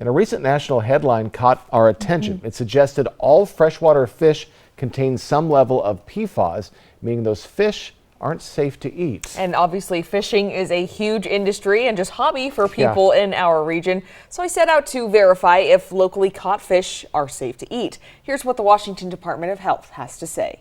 And a recent national headline caught our attention. It suggested all freshwater fish contain some level of PFAS, meaning those fish aren't safe to eat. And obviously fishing is a huge industry and just hobby for people in our region. So I set out to verify if locally caught fish are safe to eat. Here's what the Washington Department of Health has to say.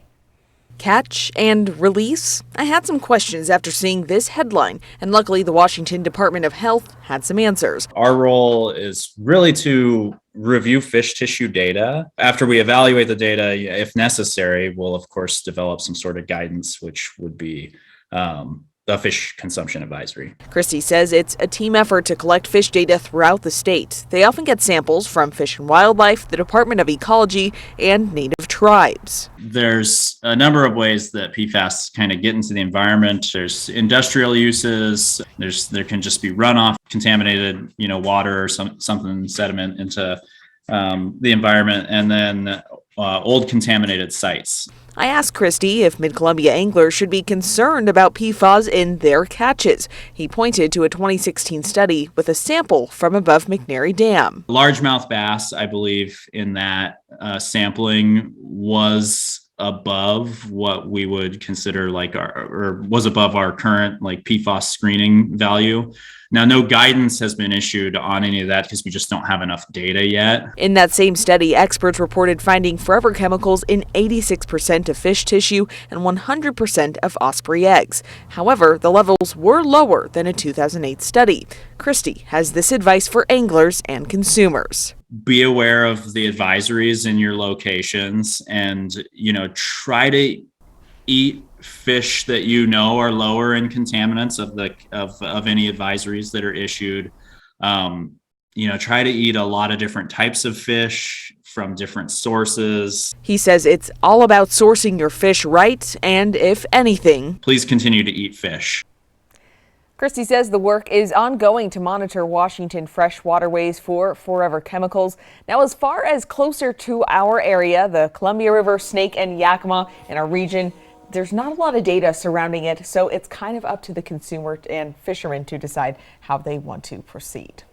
Catch and release? I had some questions after seeing this headline, and luckily the Washington Department of Health had some answers. Our role is really to review fish tissue data. After we evaluate the data, if necessary, we'll of course develop some sort of guidance, which would be the fish consumption advisory. Christy says it's a team effort to collect fish data throughout the state. They often get samples from Fish and Wildlife, the Department of Ecology, and Native tribes. There's a number of ways that PFAS kind of get into the environment. There's industrial uses. There can just be runoff, contaminated, water or something sediment into the environment, and then old contaminated sites. I asked Christy if Mid-Columbia anglers should be concerned about PFAS in their catches. He pointed to a 2016 study with a sample from above McNary Dam. Largemouth bass, I believe, in that sampling was above what we would consider was above our current PFAS screening value. Now, no guidance has been issued on any of that because we just don't have enough data yet. In that same study, experts reported finding forever chemicals in 86% of fish tissue and 100% of osprey eggs. However, the levels were lower than a 2008 study. Christy has this advice for anglers and consumers. Be aware of the advisories in your locations and, try to eat fish that are lower in contaminants of any advisories that are issued. Try to eat a lot of different types of fish from different sources. He says it's all about sourcing your fish right, and if anything, please continue to eat fish. Christy says the work is ongoing to monitor Washington fresh waterways for forever chemicals. Now, as far as closer to our area, the Columbia River, Snake, and Yakima in our region, there's not a lot of data surrounding it, so it's kind of up to the consumer and fishermen to decide how they want to proceed.